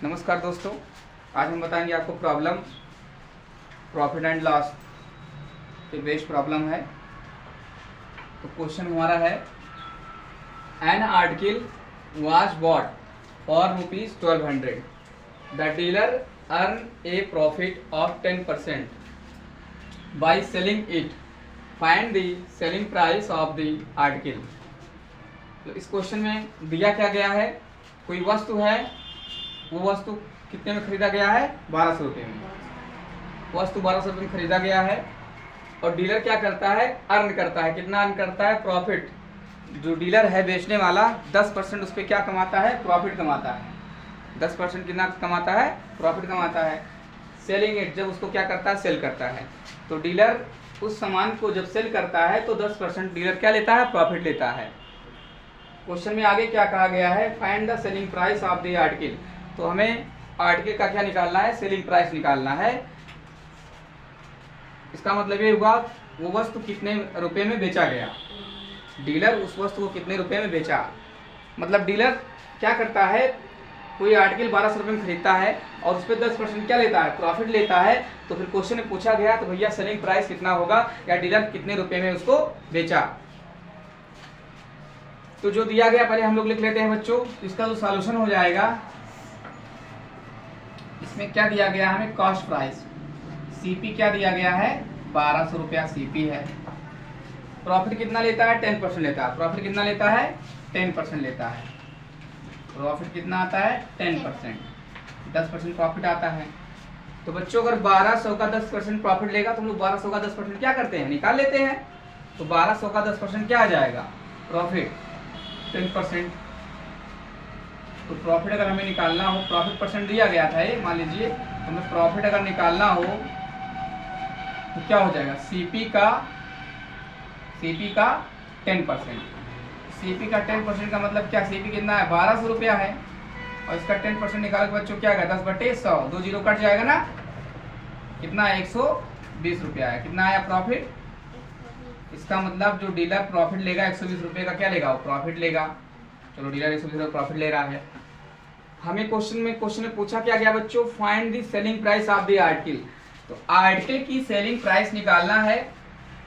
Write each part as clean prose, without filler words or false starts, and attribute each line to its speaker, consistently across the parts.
Speaker 1: नमस्कार दोस्तों, आज हम बताएंगे आपको प्रॉब्लम प्रॉफिट एंड लॉस पे बेस्ड प्रॉब्लम है। तो क्वेश्चन हमारा है an article was bought for ₹1200, the dealer earn a profit of 10% by selling it, find the selling price of the article. तो इस क्वेश्चन में दिया क्या गया है, कोई वस्तु है, वो वस्तु कितने में खरीदा गया है, 1200 रुपये में। वस्तु 1200 रुपये में खरीदा गया है और डीलर क्या करता है, अर्न करता है। कितना अर्न करता है, प्रॉफिट। जो डीलर है बेचने वाला 10% उस पर क्या कमाता है, प्रॉफिट कमाता है। 10% कितना कमाता है, प्रॉफिट कमाता है। सेलिंग इट, जब उसको क्या करता है, सेल करता है। तो डीलर उस सामान को जब सेल करता है तो 10% डीलर क्या लेता है, प्रॉफिट लेता है। क्वेश्चन में आगे क्या कहा गया है, find the selling price of the article. तो हमें आर्टिकल का क्या निकालना है, सेलिंग प्राइस निकालना है। इसका मतलब ये हुआ वो वस्तु कितने रुपए में बेचा गया, डीलर उस वस्तु को कितने रुपए में बेचा। मतलब डीलर क्या करता है, कोई आर्टिकल 1200 रुपये में खरीदता है और उस पर 10% क्या लेता है, प्रॉफिट लेता है। तो फिर क्वेश्चन में पूछा गया तो भैया सेलिंग प्राइस कितना होगा या डीलर कितने रुपए में उसको बेचा। तो जो दिया गया पहले हम लोग लिख लेते हैं बच्चों। इसका जो सॉल्यूशन हो जाएगा, इसमें क्या दिया गया हमें, कॉस्ट प्राइस। सीपी क्या दिया गया है, 1200 रुपया सीपी है। प्रॉफिट कितना लेता है, 10% लेता है। प्रॉफिट कितना लेता है, 10% लेता है। प्रॉफिट कितना आता है, 10%। 10% प्रॉफिट आता है। तो बच्चों अगर 1200 का 10% प्रॉफिट लेगा तो हम लोग 1200 का 10% क्या करते हैं, निकाल लेते हैं। तो 1200 का 10% क्या आ जाएगा, प्रॉफिट 10%। तो प्रॉफिट अगर हमें निकालना हो, प्रॉफिट परसेंट दिया गया था ये, मान लीजिए तो हमें प्रॉफिट अगर निकालना हो तो क्या हो जाएगा, सीपी का 10%। सीपी का 10% का मतलब क्या, सीपी कितना है, 1200 रुपया है और इसका 10% निकाल के बच्चों क्या है, 10/100, 2 जीरो कट जाएगा ना, कितना है, 120 रुपया है। कितना आया प्रॉफिट। इसका मतलब जो डीलर प्रॉफिट लेगा 120 रुपये का क्या लेगा, वो प्रॉफिट लेगा। चलो डीलर 120 रुपये प्रॉफिट ले रहा है। हमें क्वेश्चन में पूछा क्या गया बच्चों, find the selling price of the article. तो आर्टिकल की सेलिंग प्राइस निकालना है।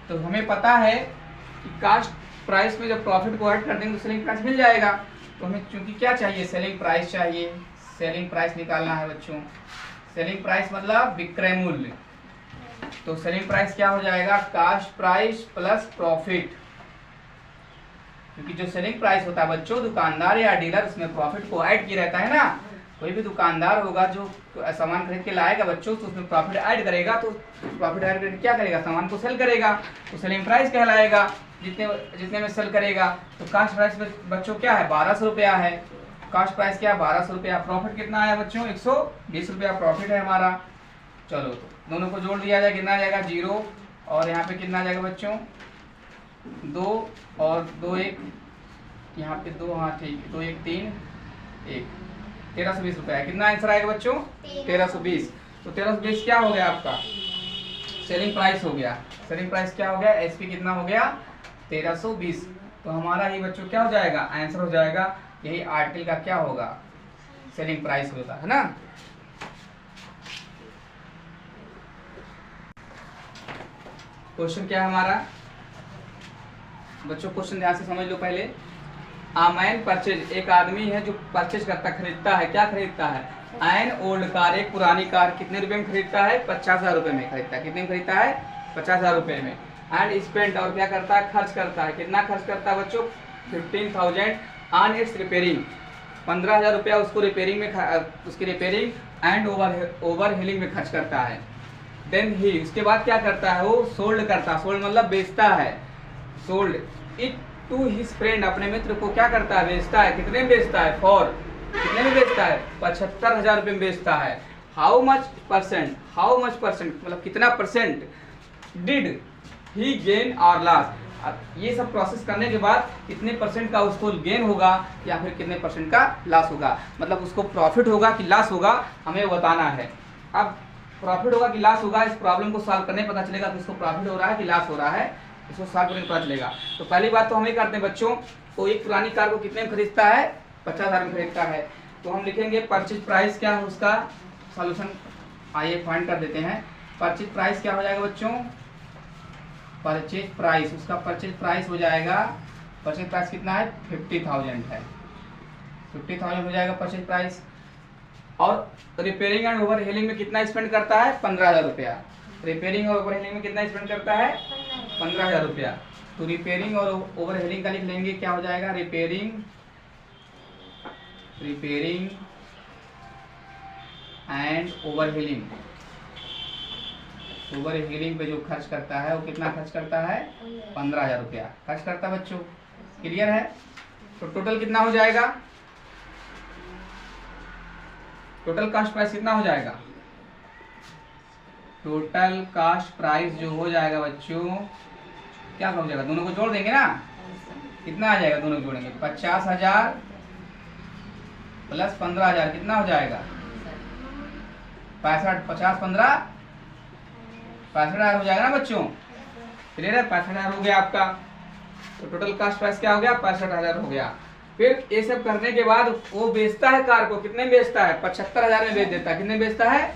Speaker 1: तो हमें पता है कि कास्ट प्राइस में जब प्रॉफिट को ऐड कर देंगे तो सेलिंग प्राइस मिल जाएगा। तो हमें चूंकि क्या चाहिए, सेलिंग प्राइस चाहिए। सेलिंग प्राइस निकालना है बच्चों। सेलिंग प्राइस मतलब विक्रय मूल्य। तो सेलिंग प्राइस क्या हो जाएगा, कास्ट प्राइस प्लस प्रॉफिट। क्योंकि जो सेलिंग प्राइस होता है बच्चों, दुकानदार या डीलर उसमें प्रॉफिट को ऐड किया रहता है ना। कोई भी दुकानदार होगा जो सामान खरीद के लाएगा बच्चों, तो उसमें प्रॉफिट ऐड करेगा। तो प्रॉफिट ऐड करके क्या करेगा, सामान को सेल करेगा, तो सेलिंग प्राइस कहलाएगा। जितने में सेल करेगा। तो कास्ट प्राइस बच्चों क्या है, 1200 रुपया है। कास्ट प्राइस क्या है, 1200 रुपया। प्रॉफिट कितना आया बच्चों, 120 रुपया प्रॉफिट है हमारा। चलो तो दोनों को जोड़ दिया जाए, कितना आ जाएगा, 0 और यहाँ पे कितना आ जाएगा बच्चों, 2 और 2 1, यहाँ पे 2, हाँ ठीक, 2 1 3 1, 1320 रुपया। कितना आंसर आएगा बच्चों, 1320। तो 1320 क्या हो गया आपका, सेलिंग प्राइस हो गया। सेलिंग प्राइस क्या हो गया, एसपी कितना हो गया, 1320। तो हमारा ही बच्चों क्या हो जाएगा, आंसर हो जाएगा। यही आर्टिकल का क्या होगा, सेलिंग प्राइस होता है ना। क्वेश्चन क्या है हमारा बच्चों, क्वेश्चन ध्यान से समझ लो पहले। मैन परचेज, एक आदमी है जो परचेज करता, खरीदता है। क्या खरीदता है, एन ओल्ड कार, एक पुरानी कार। कितने रुपए में खरीदता है, 50,000 रुपये में खरीदता है। कितने में खरीदता है, 50,000 रुपये में। एंड स्पेंड, और क्या करता है, खर्च करता है। कितना खर्च करता है बच्चों, 15,000 ऑन इट्स रिपेयरिंग। 15,000 रुपया उसको रिपेयरिंग में, उसकी रिपेयरिंग एंड ओवर हीलिंग में खर्च करता है। देन ही, उसके बाद क्या करता है, वो सोल्ड करता है। सोल्ड मतलब बेचता है। Sold it to his friend, अपने मित्र को क्या करता है, बेचता है। कितने में बेचता है, फॉर, कितने में बेचता है, 75,000 रुपये में बेचता है। How much percent, how much percent मतलब कितना परसेंट, डिड ही गेन और लॉस। ये सब प्रोसेस करने के बाद कितने परसेंट का उसको गेन होगा या फिर कितने परसेंट का लॉस होगा, मतलब उसको प्रॉफिट होगा कि लॉस होगा, हमें बताना है। अब प्रॉफिट होगा कि लॉस होगा, इस प्रॉब्लम को सॉल्व करने पता चलेगा कि उसको प्रॉफिट हो रहा है कि लॉस हो रहा है, इसको सॉल्व करने पता चलेगा। तो पहली बात तो हम ये करते हैं बच्चों, तो एक पुरानी कार को कितने में खरीदता है, 50,000 में खरीदता है। तो हम लिखेंगे परचेज प्राइस क्या है उसका सॉल्यूशन, आइए फाइंड कर देते हैं। परचेज प्राइस क्या हो जाएगा बच्चों, परचेज प्राइस, उसका परचेज प्राइस हो जाएगा, परचेज प्राइस कितना है 50,000 है, 50,000 हो जाएगा परचेज प्राइस। और रिपेयरिंग एंड ओवर हीलिंग में कितना स्पेंड करता है 15,000 रुपया, रिपेयरिंग और ओवर हीलिंग में कितना स्पेंड करता है 15,000 रुपया। तो रिपेयरिंग और ओवर हीलिंग का लिख लेंगे, क्या हो जाएगा repairing and over healing, over healing पे जो खर्च करता है वो कितना खर्च करता है 15,000 रुपया खर्च करता है बच्चों, क्लियर है। तो टोटल कितना हो जाएगा, टोटल कास्ट प्राइस कितना हो जाएगा, टोटल कास्ट प्राइस जो हो जाएगा बच्चों क्या हो जाएगा, दोनों को जोड़ देंगे ना, कितना आ जाएगा दोनों को जोड़ेंगे 50,000 प्लस 15,000 कितना हो जाएगा 65, 50 15 65,000 हो जाएगा ना बच्चों, क्लियर है। 65,000 हो गया आपका, तो टोटल कास्ट प्राइस क्या हो गया 65,000 हो गया। फिर ये सब करने के बाद वो बेचता है कार को, कितने में बेचता है 75,000 में बेच देता है, कितने में बेचता है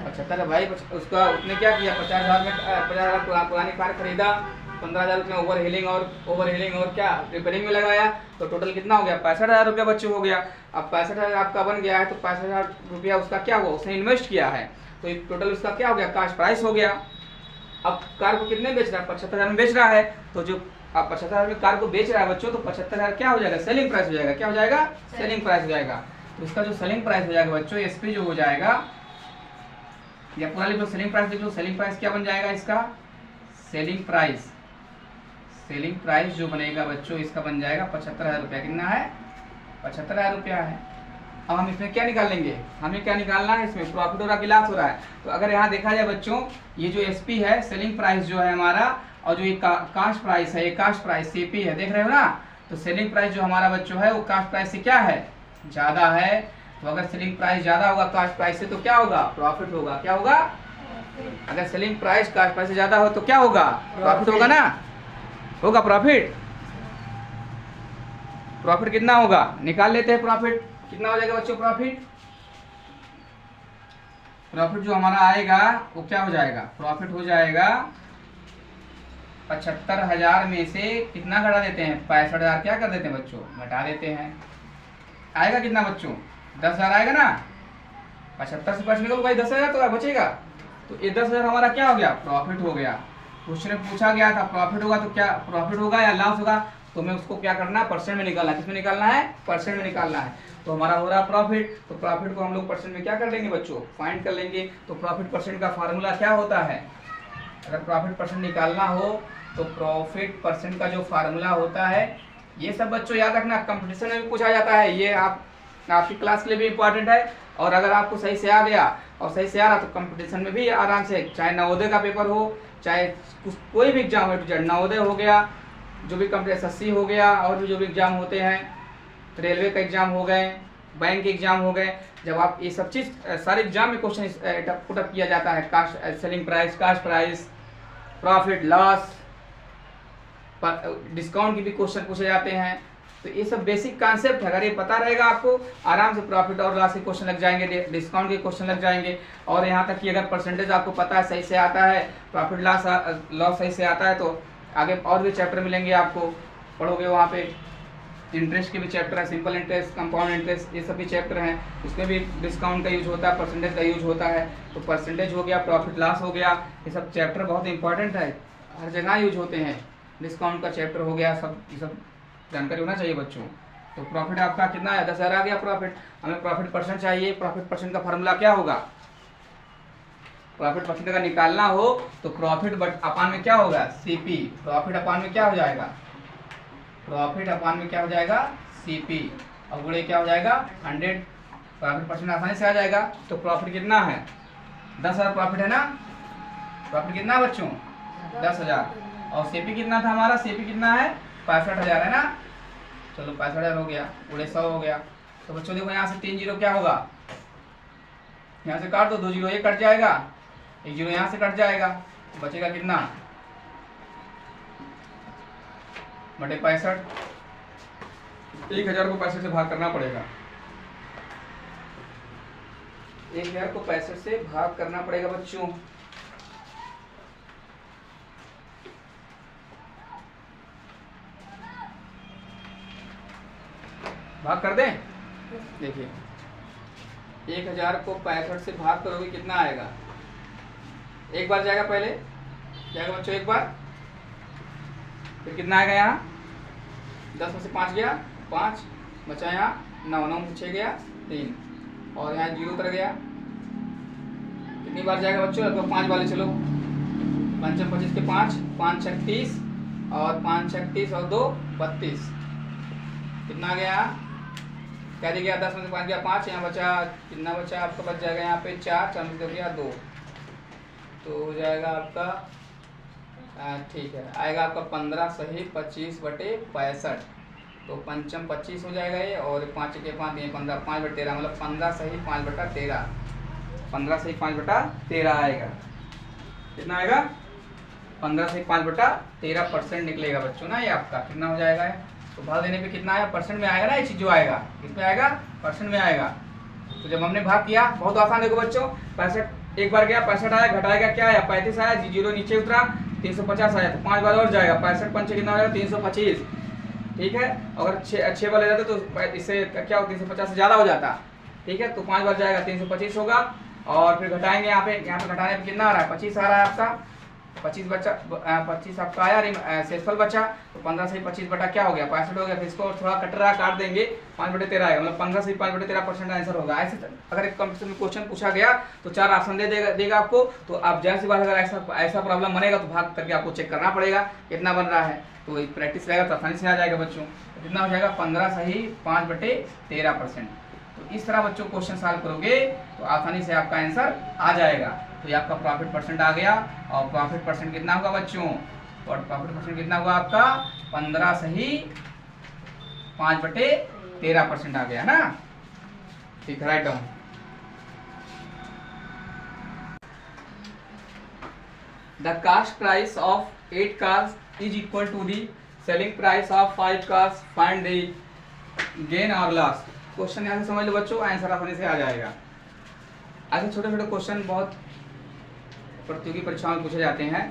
Speaker 1: 75। भाई उसका उसने क्या किया 50,000 में 50,000 पुरानी कार खरीदा, 15,000 उसने ओवर हीलिंग और क्या रिपेयरिंग में लगाया, तो टोटल कितना हो गया 65,000 रुपया बच्चों हो गया। अब 65,000 आपका बन गया है, तो 65,000 रुपया उसका क्या हुआ, उसने इन्वेस्ट किया है, तो टोटल उसका क्या हो गया कास्ट प्राइस हो गया। अब कार को कितने बेच रहा है 75,000 में बेच रहा है, तो जो आप 75,000 में कार को बेच रहा है बच्चों, तो 75,000 क्या हो जाएगा सेलिंग प्राइस हो जाएगा, क्या हो जाएगा सेलिंग प्राइस हो जाएगा। तो इसका जो सेलिंग प्राइस हो जाएगा बच्चों एसपी जो हो जाएगा, या पूरा लिख लो सेलिंग प्राइस लिख लो, सेलिंग प्राइस क्या बन जाएगा इसका सेलिंग प्राइस जो बनेगा बच्चों इसका बन जाएगा 75,000 रुपया, कितना है 75,000 रुपया है। अब हम इसमें क्या निकाल लेंगे, हमें क्या निकालना है इसमें प्रॉफिट हो रहा है कि लॉस हो रहा है। तो अगर यहाँ देखा जाए बच्चों ये जो एसपी है सेलिंग प्राइस जो है हमारा, और जो ये कास्ट प्राइस है, ये कास्ट प्राइस सीपी है, देख रहे हो ना। तो सेलिंग प्राइस जो हमारा बच्चों है वो कास्ट प्राइस से क्या है ज्यादा है, तो अगर सेलिंग प्राइस ज्यादा होगा कास्ट प्राइस से तो क्या होगा प्रॉफिट होगा, क्या होगा, अगर सेलिंग प्राइस कास्ट प्राइस से ज्यादा हो तो क्या होगा प्रॉफिट होगा ना, होगा प्रॉफिट। प्रॉफिट कितना होगा निकाल लेते हैं, प्रॉफिट कितना हो जाएगा बच्चों, प्रॉफिट जो हमारा आएगा वो क्या हो जाएगा, प्रॉफिट हो जाएगा 75,000 में से कितना घटा देते हैं 65,000 क्या कर देते हैं बच्चों घटा देते हैं, आएगा कितना बच्चों 10,000 आएगा ना, 75 से 5 निकल भाई 10,000 तो बचेगा, तो ये 10,000 हमारा क्या हो गया प्रॉफिट हो गया। क्वेश्चन में पूछा गया था प्रॉफिट होगा तो क्या प्रॉफिट होगा या लॉस होगा, तो हमें उसको क्या करना है परसेंट में निकालना है, किसमें निकालना है परसेंट में निकालना है। तो हमारा हो रहा प्रॉफिट, तो प्रॉफिट को हम लोग परसेंट में क्या कर लेंगे बच्चों फाइंड कर लेंगे। तो प्रॉफिट परसेंट का फार्मूला क्या होता है, अगर प्रॉफिट परसेंट निकालना हो तो प्रॉफिट परसेंट का जो फार्मूला होता है, ये सब बच्चों याद रखना कंपटीशन में भी पूछा जाता है, ये आपकी क्लास के लिए भी इम्पोर्टेंट है। और अगर आपको सही से आ गया और सही से आ रहा तो कंपटीशन में भी आराम से, चाहे नवोदय का पेपर हो चाहे कोई भी एग्जाम हो, नवोदय हो गया, जो भी कंपटीशन SSC हो गया, और भी जो भी एग्जाम होते हैं, रेलवे का एग्जाम हो गए, बैंक के एग्जाम हो गए, जब आप ये सब चीज़ सारे एग्जाम में क्वेश्चन पुटअप किया जाता है, cost selling price, cost price, profit loss, discount की भी क्वेश्चन पूछे जाते हैं। तो ये सब बेसिक कॉन्सेप्ट है, अगर ये पता रहेगा आपको आराम से प्रॉफिट और लॉस के क्वेश्चन लग जाएंगे, डिस्काउंट के क्वेश्चन लग जाएंगे। और यहाँ तक कि अगर परसेंटेज आपको पता है सही से आता है, प्रॉफिट लॉस सही से आता है, तो आगे और भी चैप्टर मिलेंगे आपको, पढ़ोगे वहाँ पे इंटरेस्ट के भी चैप्टर है, सिंपल इंटरेस्ट, कंपाउंड इंटरेस्ट, ये सभी चैप्टर हैं, उसमें भी डिस्काउंट का यूज होता है, परसेंटेज का यूज होता है। तो परसेंटेज हो गया, प्रॉफिट लॉस हो गया, ये सब चैप्टर बहुत इंपॉर्टेंट है, हर जगह यूज होते हैं। डिस्काउंट का चैप्टर हो गया, सब ये सब जानकारी होना चाहिए बच्चों। तो प्रॉफिट आपका कितना है 10,000 आ गया प्रॉफिट, हमें प्रॉफिट परसेंट चाहिए। प्रॉफिट परसेंट का फार्मूला क्या होगा, प्रॉफिट परसेंट का निकालना हो तो प्रॉफिट बट अपान में क्या होगा सीपी, प्रॉफिट अपान में क्या हो जाएगा, प्रॉफिट अपान में क्या हो जाएगा सीपी, और गुणे क्या हो जाएगा 100, प्रॉफिट परसेंट आसानी से आ जाएगा। तो प्रॉफिट कितना है 10,000 प्रॉफिट है ना, प्रॉफिट कितना है बच्चों 10,000, और सीपी कितना था हमारा, सीपी कितना है 65,000 है ना। चलो 65,000 हो गया, गुणे 100 हो गया। तो बच्चों देखो यहाँ से 3 जीरो क्या होगा, यहाँ से काट दो, 2 जीरो ये कट जाएगा, 1 जीरो यहाँ से कट जाएगा, बचेगा कितना बटे 65, 1,000 को 65 से भाग करना पड़ेगा, 1000 को 65 से भाग करना पड़ेगा बच्चों। भाग कर दें। देखिए 1000 को 65 से भाग करोगे कितना आएगा? एक बार जाएगा, पहले जाएगा बच्चों एक बार, फिर कितना आएगा यहाँ 10 में से 5 गया 5, बचा यहाँ 9, 9 में 6 गया 3, और यहाँ 0 उतर गया। कितनी बार जाएगा बच्चों? लगभग 5 वाले चलो, 5 25 के 5, 5 6 30 और 5 6 30 और 2 32। कितना गया? कैरी गया 10 में से 5 गया 5, यहाँ बचा कितना बचा आपका? बच जाएगा यहाँ पे 4, 4 में से 2 गया 2, तो हो जाएगा आपका ठीक है, आएगा आपका 15 सही 25 बटे 65। तो 5 25 हो जाएगा ये, और 5 के 5 ये 15, 5 बटे 13, मतलब 15 सही 5 बटा 13, 15 सही 5 बटा 13 आएगा। कितना आएगा? 15 सही 5 बटा 13% निकलेगा बच्चों ना ये आपका। कितना हो जाएगा है? तो भाग देने पे कितना आया? परसेंट में आएगा ना ये चीज जो आएगा, किसमें आएगा? परसेंट में आएगा। तो जब हमने भाग किया, बहुत आसान देखो बच्चों, 65 एक बार गया 65 आया, घटाएगा क्या आया? 35 आया, 0 नीचे उतरा 350 आया, तो 5 बार और जाएगा, 65 पंचे कितना हो जाएगा? 325। ठीक है, अगर 6 बार ले जाते तो इससे क्या हो? 350 से ज़्यादा हो जाता। ठीक है, तो 5 बार जाएगा 325 होगा, और फिर घटाएंगे यहाँ पे घटाने पे कितना आ रहा है? 25 आ रहा है आपका, 25 बचा 25 आपका आया, शेषफल बचा, तो 15 से 25 बटा क्या हो गया? 65 हो गया। फिर इसको थोड़ा कटरा काट देंगे, 5 बटे 13 आएगा, मतलब 15 से 5 बटे 13% आंसर होगा। ऐसे अगर एक कंपटीशन में क्वेश्चन पूछा गया तो 4 ऑप्शन देगा आपको, तो आप जाहिर सी बात अगर ऐसा प्रॉब्लम बनेगा तो भाग करके आपको चेक करना पड़ेगा कितना बन रहा है। तो प्रैक्टिस रहेगा तो आसानी से आ जाएगा बच्चों। तो कितना हो जाएगा? 15 सही 5 बटे 13%। तो इस तरह बच्चों क्वेश्चन सॉल्व करोगे तो आसानी से आपका आंसर आ जाएगा। तो ये आपका प्रॉफिट परसेंट आ गया, और प्रॉफिट परसेंट कितना होगा बच्चों? और प्रॉफिट परसेंट कितना हुआ आपका? 15 सही 5 बटे 13% आ गया ना। ठीक, right down. The cost price of 8 cars is equal to the selling price of 5 cars, find the gain और लॉस। क्वेश्चन यहाँ से समझ लो बच्चों, आंसर आसानी से आ जाएगा। ऐसे छोटे छोटे क्वेश्चन बहुत प्रतियोगी परीक्षाओं में पूछे जाते हैं।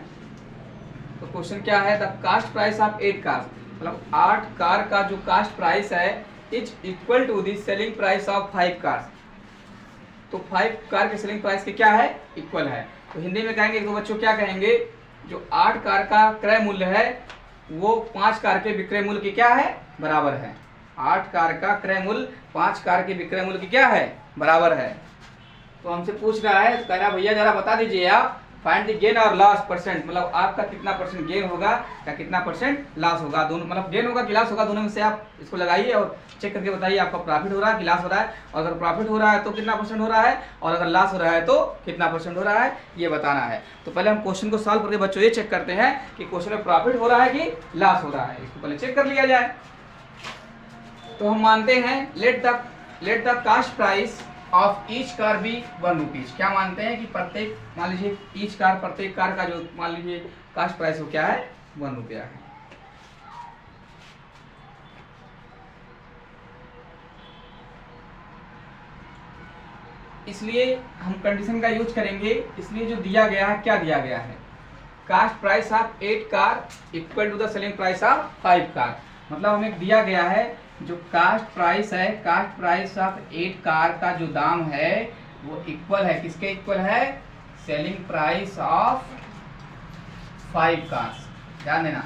Speaker 1: तो क्वेश्चन क्या है? The cost price of 8 cars, मतलब 8 कार का जो कास्ट प्राइस है is equal to the selling price of 5 cars. तो 5 कार के सेलिंग प्राइस के क्या है? इक्वल है। तो हिंदी में कहेंगे तो बच्चों क्या कहेंगे? जो 8 कार का क्रय मूल्य है वो 5 कार के विक्रय मूल्य की क्या है? बराबर है। 8 कार का क्रय मूल्य 5 कार के विक्रय मूल्य की क्या है? बराबर है। तो हमसे पूछ रहा है, तो कह रहा भैया जरा बता दीजिए आप, फाइंड द गेन और लॉस परसेंट, मतलब आपका कितना परसेंट गेन होगा या कितना परसेंट लॉस होगा, दोनों मतलब गेन होगा कि लॉस होगा, दोनों में से आप इसको लगाइए और चेक करके बताइए आपका प्रॉफिट हो रहा है कि लॉस हो रहा है। और अगर प्रॉफिट हो रहा है तो कितना परसेंट हो रहा है, और अगर लॉस हो रहा है तो कितना परसेंट हो रहा है, ये बताना है। तो पहले हम क्वेश्चन को सॉल्व करके बच्चों ये चेक करते हैं कि क्वेश्चन में प्रॉफिट हो रहा है कि लॉस हो रहा है, इसको पहले चेक कर लिया जाए। तो हम मानते हैं let the cost price of each car be 1 rupees. क्या मानते हैं कि प्रत्येक, मान लीजिए ईच कार, प्रत्येक कार का जो मान लीजिए कास्ट प्राइस वो क्या है? 1 रुपया है। इसलिए हम कंडीशन का यूज करेंगे। इसलिए जो दिया गया है, क्या दिया गया है? Cost price of 8 car equal to the selling price of 5 car. मतलब हमें दिया गया है जो कास्ट प्राइस है, कास्ट प्राइस ऑफ 8 कार का जो दाम है वो इक्वल है, किसके इक्वल है? Selling price of 5 cars. ध्यान देना,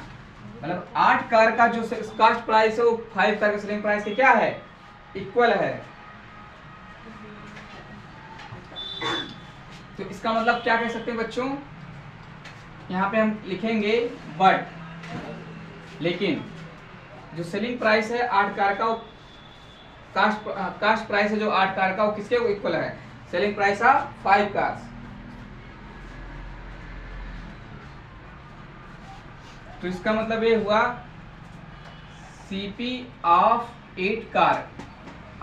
Speaker 1: मतलब 8 कार का जो कास्ट प्राइस है वो 5 कार के सेलिंग प्राइस के क्या है? इक्वल है। तो इसका मतलब क्या कह सकते हैं बच्चों? यहाँ पे हम लिखेंगे बट, लेकिन जो सेलिंग प्राइस है 8 कार का, वो कास्ट प्राइस है जो 8 कार का, वो किसके इक्वल है? Selling price of 5 cars. तो इसका मतलब ये हुआ सीपी ऑफ 8 कार।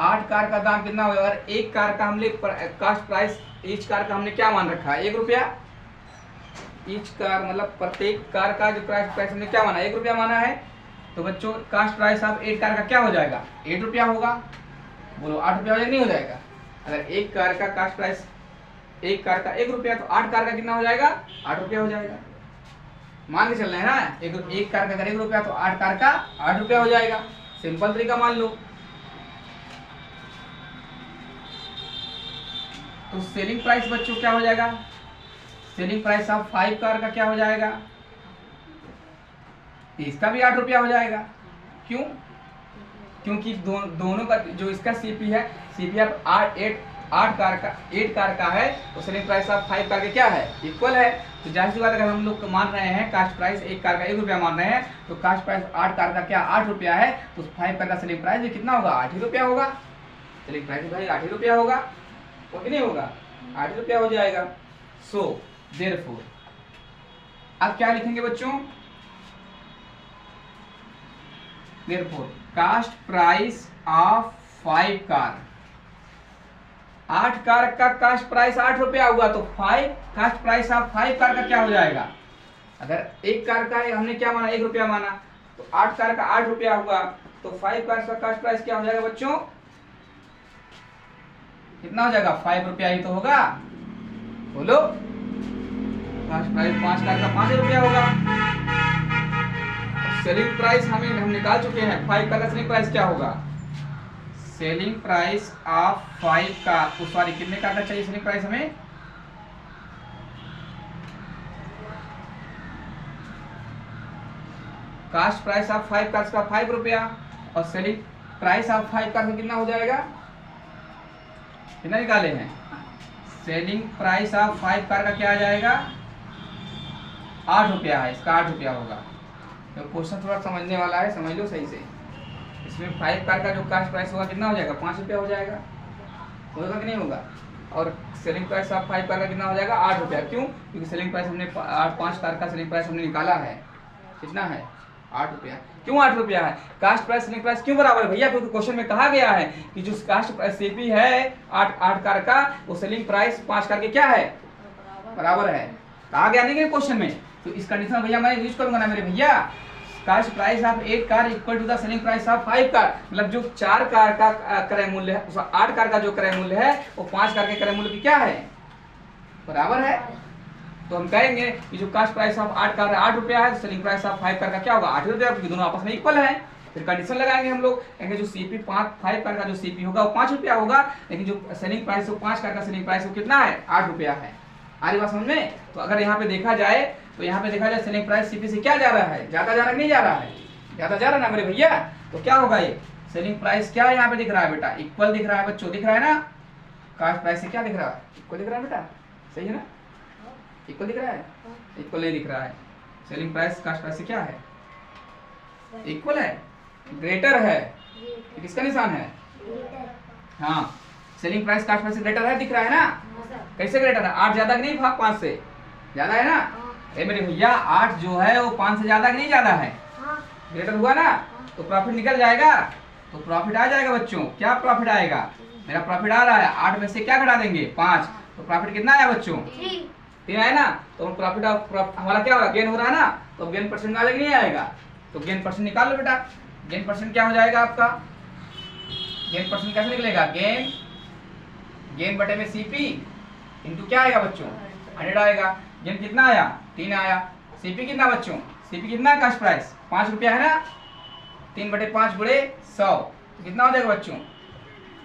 Speaker 1: 8 कार का दाम कितना होगा? अगर एक कार का हमने कास्ट प्राइस ईच कार का हमने क्या मान रखा है? 1 रुपया। ईच कार मतलब प्रत्येक कार का जो प्राइस हमने क्या माना? 1 रुपया माना है। तो बच्चों कास्ट प्राइस ऑफ 8 कार का क्या हो जाएगा? 8 रुपया होगा। बोलो 8 रुपया हो जाएगा नहीं हो जाएगा? अगर एक कार का कास्ट प्राइस, एक कार का 1 रुपया, तो 8 कार का कितना हो जाएगा? 8 रुपया हो जाएगा। मान के चल रहे हैं ना, एक कार का अगर 1 रुपया तो 8 कार का 8 रुपया हो जाएगा। सिंपल तरीका मान लो। तो सेलिंग प्राइस बच्चों क्या हो जाएगा? सेलिंग प्राइस ऑफ 5 कार का क्या हो जाएगा? इसका भी 8 रुपया हो जाएगा। क्यों? क्योंकि दोनों का जो इसका सीपी है, सीपी ऑफ 8 कार का है, तो सेलिंग प्राइस ऑफ 5 कार के क्या है? इक्वल है। तो जाहिर सी बात अगर हम लोग मान रहे हैं कास्ट प्राइस एक कार का 1 रुपया मान रहे हैं, तो कास्ट प्राइस 8 कार का क्या 8 रुपया है, तो 5 कार का सेलिंग प्राइस भी कितना होगा? 8 ही रुपया होगा। सेलिंग प्राइस भाई 8 ही रुपया होगा, वो कि नहीं होगा? 8 रुपया हो जाएगा। सो देयरफॉर अब क्या लिखेंगे बच्चों? Therefore cast price of 5 car, 8 car का कास्ट प्राइस 8 रुपया हुआ, तो 5 कास्ट प्राइस ऑफ 5 कार का क्या हो जाएगा? अगर एक कार का हमने क्या माना? 1 रुपया माना, तो 8 कार का 8 रुपया हुआ, तो 5 कार का कास्ट प्राइस क्या हो जाएगा बच्चों? कितना हो जाएगा? 5 रुपया ही तो होगा। बोलो, कास्ट प्राइस 5 कार का 5 रुपया होगा। सेलिंग प्राइस हम निकाल चुके हैं। 5 कार का सेलिंग प्राइस क्या होगा? Selling price of 5 car, sorry कितने कार का चाहिए सेलिंग प्राइस हमें? कास्ट प्राइस ऑफ 5 कार्स का 5 रुपया, और सेलिंग प्राइस ऑफ 5 कार का कितना हो जाएगा? कितना निकाले हैं? सेलिंग प्राइस ऑफ 5 कार का क्या आ जाएगा? 8 रुपया है, इसका 8 रुपया होगा। तो क्वेश्चन थोड़ा समझने वाला है, समझ लो सही से। इसमें 5 कार का जो कास्ट प्राइस होगा कितना हो जाएगा? 5 रुपया हो जाएगा। होगा कि नहीं होगा? और सेलिंग प्राइस ऑफ 5 कार का कितना हो जाएगा? 8 रुपया। क्यों? क्योंकि सेलिंग प्राइस हमने 5 कार का सेलिंग प्राइस हमने निकाला है। कितना है? 8 रुपया। क्यों 8 रुपया है? कास्ट प्राइस सेलिंग प्राइस क्यों बराबर है भैया? क्योंकि क्वेश्चन में कहा गया है कि जो कास्ट प्राइस सीपी है 8 कार का, वो सेलिंग प्राइस 5 कार के क्या है? बराबर है। कहा गया नहीं क्वेश्चन में, तो इस कंडीशन भैया मैं यूज करूंगा ना मेरे भैया। Cost price of 8 car equal to the selling price of 5 car, मतलब जो 4 कार का क्रय मूल्य है, 8 कार का जो क्रय मूल्य है वो 5 कार के क्रय मूल्य की क्या है? बराबर है। तो हम कहेंगे कि जो कास्ट प्राइस ऑफ 8 कार 8 रुपया है, सेलिंग प्राइस ऑफ 5 कार का क्या होगा? 8 रुपया, क्योंकि दोनों आपस में इक्वल है। फिर कंडीशन लगाएंगे हम लोग, कहेंगे जो सीपी 5 कार का जो सीपी होगा वो 5 रुपया होगा, लेकिन जो सेलिंग प्राइस 5 कार का सेलिंग प्राइस वो कितना है? 8 रुपया है। आ रही बात समझ में? तो अगर यहाँ पे देखा जाए, तो यहाँ पे देखा जाए सेलिंग प्राइस सीपी से क्या जा रहा है? ज्यादा जा रहा है नहीं जा रहा है? ज्यादा जा रहा है ना मेरे भैया। तो क्या होगा ये सेलिंग प्राइस क्या यहाँ पे दिख रहा है बेटा? इक्वल दिख रहा है बच्चों, दिख रहा है ना? कास्ट प्राइस से क्या दिख रहा है? इक्वल दिख रहा है बेटा, सही है ना? इक्वल दिख रहा है? इक्वल नहीं दिख रहा है। सेलिंग प्राइस कास्ट प्राइस से क्या है? इक्वल है, ग्रेटर है। किसका निशान है? हाँ, सेलिंग प्राइस कास्ट प्राइस से ग्रेटर है, दिख रहा है ना? कैसे ग्रेटर है? 8 ज्यादा नहीं 5 से ज्यादा है ना? मेरे भैया 8 जो है वो 5 से ज्यादा नहीं ज्यादा है? ग्रेटर हुआ ना, तो प्रॉफिट निकल जाएगा। तो प्रॉफिट आ जाएगा बच्चों। क्या प्रॉफिट आएगा? मेरा प्रॉफिट आ रहा है 8 में से क्या घटा देंगे? 5, तो प्रॉफिट कितना आया बच्चों? 3 आया ना? तो प्रॉफिट हमारा क्या हो रहा है? गेन हो रहा है ना? तो गेन परसेंट आएगा कि नहीं आएगा? तो गेन परसेंट निकाल लो बेटा। गेन परसेंट क्या हो जाएगा आपका? गेन परसेंट कैसे निकलेगा? गेन बटे में सीपी इंटू क्या आएगा बच्चों? 100 आएगा। गेन कितना आया? 3 आया। सीपी कितना बच्चों? सीपी कितना है? कास्ट प्राइस 5 रुपया है ना? 3 बटे 5 गुणे 100, तो कितना हो जाएगा बच्चों?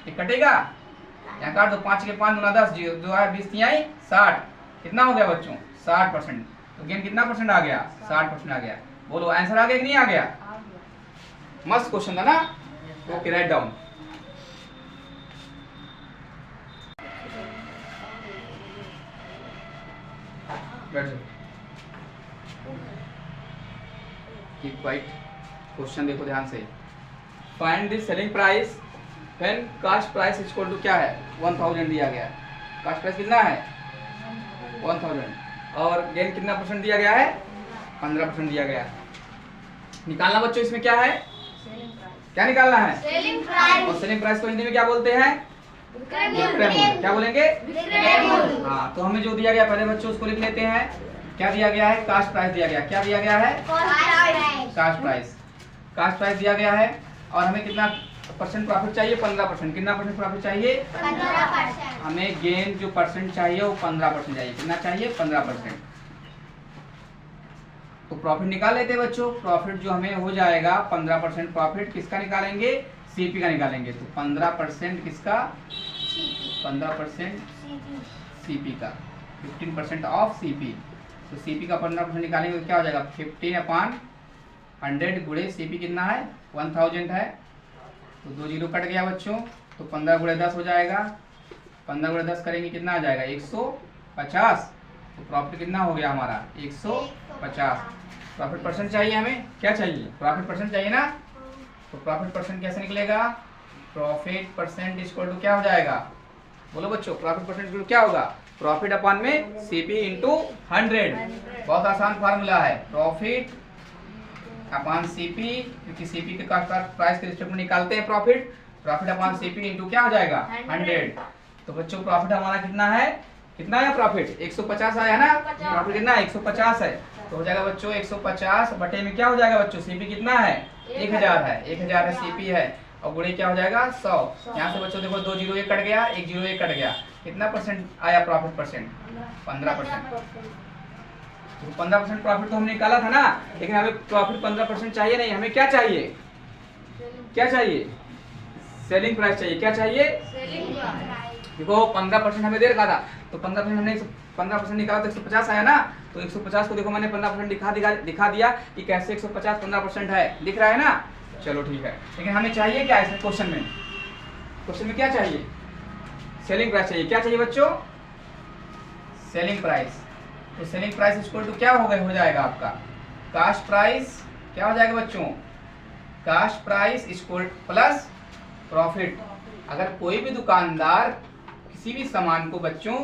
Speaker 1: ये कटेगा, यहाँ काट दो। 5 के 5 गुना 10, 2 आया 20 3 आई 60, कितना हो गया बच्चों? 60%। तो गेन कितना परसेंट आ गया? 60% आ गया। बोलो आंसर आ गया कि नहीं आ गया? मस्त क्वेश्चन था ना? Okay, right down. बैठ जाओ, कीप क्वाइट। क्वेश्चन देखो ध्यान से। Find the selling price when cost price equal to क्या है? 1000 दिया गया है। कास्ट प्राइस कितना है? 1000, और गेन कितना परसेंट दिया गया है? 15% दिया गया है। निकालना बच्चों इसमें क्या है? क्या निकालना है?
Speaker 2: Selling price.
Speaker 1: और सेलिंग प्राइस को हिंदी में क्या बोलते हैं? विक्रय मूल्य। क्या बोलेंगे?
Speaker 2: विक्रय मूल्य।
Speaker 1: हाँ, तो हमें जो दिया गया पहले बच्चों उसको लिख लेते हैं। क्या दिया गया है? कास्ट प्राइस दिया गया। क्या दिया गया है?
Speaker 2: Cost price.
Speaker 1: Cost price. Cost price दिया गया है, और हमें कितना परसेंट प्रॉफिट चाहिए 15%। कितना परसेंट प्रॉफिट चाहिए?
Speaker 2: 15%।
Speaker 1: हमें गेन जो परसेंट चाहिए वो 15% चाहिए। कितना चाहिए? 15%। तो प्रॉफिट निकाल लेते हैं बच्चों। प्रॉफिट जो हमें हो जाएगा 15% प्रॉफिट किसका निकालेंगे? सीपी का निकालेंगे। तो 15% किसका? 15% सीपी का, 15% ऑफ सीपी। तो सीपी का 15% निकालेंगे तो क्या हो जाएगा? 15/100 गुणे सीपी कितना है? 1000 है। तो 2 जीरो कट गया बच्चों। तो 15 गुणे 10 हो जाएगा। 15 गुणे 10 करेंगे कितना आ जाएगा? 150। तो प्रॉफिट कितना हो गया हमारा? 150। प्रॉफिट परसेंट चाहिए हमें। क्या चाहिए? प्रॉफिट परसेंट चाहिए ना। तो प्रॉफिट परसेंट कैसे निकलेगा? प्रॉफिट परसेंट इक्वल टू क्या हो जाएगा? बोलो बच्चों, प्रॉफिट परसेंट क्या होगा? प्रॉफिट अपॉन में सीपी इंटू 100। बहुत आसान फार्मूला है। प्रॉफिट अपॉन सीपी, क्योंकि सीपी के प्राइस के रिस्पेक्ट में निकालते हैं profit. Profit upon CP into क्या हो जाएगा? 100। तो बच्चों प्रॉफिट हमारा कितना है? कितना है प्रॉफिट? 150 आया ना। प्रॉफिट कितना है? 150 है। तो हो जाएगा बच्चों 150 बटे में क्या हो जाएगा बच्चों? सीपी कितना है? 1000 है। 1000 है सीपी है। और गुणे क्या हो जाएगा? 100। यहाँ से बच्चों देखो 2 जीरो 1 कट गया, 1 जीरो 1 कट गया। कितना परसेंट आया प्रॉफिट परसेंट? 15%। तो 15% प्रॉफिट तो हमने निकाला था ना, लेकिन हमें प्रॉफिट 15% चाहिए नहीं। हमें क्या चाहिए? क्या चाहिए? सेलिंग प्राइस चाहिए। क्या चाहिए? देखो 15% हमें दे रखा था, तो 15% हमने 15% निकाला तो 150 आया ना। तो 150 को देखो मैंने 15% दिखा दिया कि कैसे 150 15% है। दिख रहा है ना। चलो ठीक है, लेकिन हमें चाहिए क्या इसमें? क्वेश्चन में क्या चाहिए? सेलिंग प्राइस चाहिए। क्या चाहिए बच्चों? Selling price. तो सेलिंग प्राइस इक्वल टू क्या हो जाएगा आपका? Cost price. क्या हो जाएगा बच्चों? Cast price equal plus profit. अगर कोई भी दुकानदार किसी भी सामान को बच्चों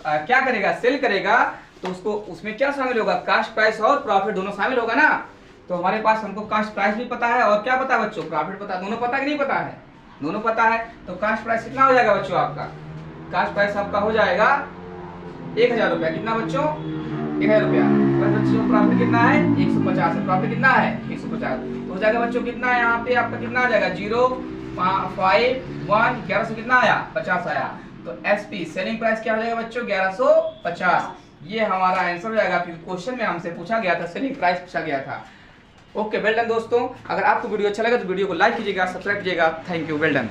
Speaker 1: क्या करेगा? सेल करेगा, तो उसको उसमें क्या शामिल होगा? कास्ट प्राइस और प्रॉफिट दोनों शामिल होगा ना। तो हमारे पास हमको कास्ट प्राइस भी पता है और क्या पता है बच्चों? प्रॉफिट पता है। दोनों पता कि नहीं पता है? दोनों पता है। तो कास्ट प्राइस कितना हो जाएगा बच्चों आपका? कास्ट प्राइस आपका हो जाएगा 1000 रुपया। कितना बच्चों? 1000 रुपया। बच्चों प्रॉफिट कितना है? 150 है। प्रॉफिट कितना है? 150। तो हो जाएगा बच्चों कितना है यहाँ पे आपका? कितना आ जाएगा? 0 5 1 1100 कितना आया? 50 आया। तो एसपी सेलिंग प्राइस क्या हो जाएगा बच्चों? 1150। ये हमारा आंसर हो जाएगा, क्योंकि क्वेश्चन में हमसे पूछा गया था, सेलिंग प्राइस पूछा गया था। ओके, वेल डन दोस्तों। अगर आपको वीडियो अच्छा लगा तो वीडियो को लाइक कीजिएगा, सब्सक्राइब कीजिएगा। Thank you, well done.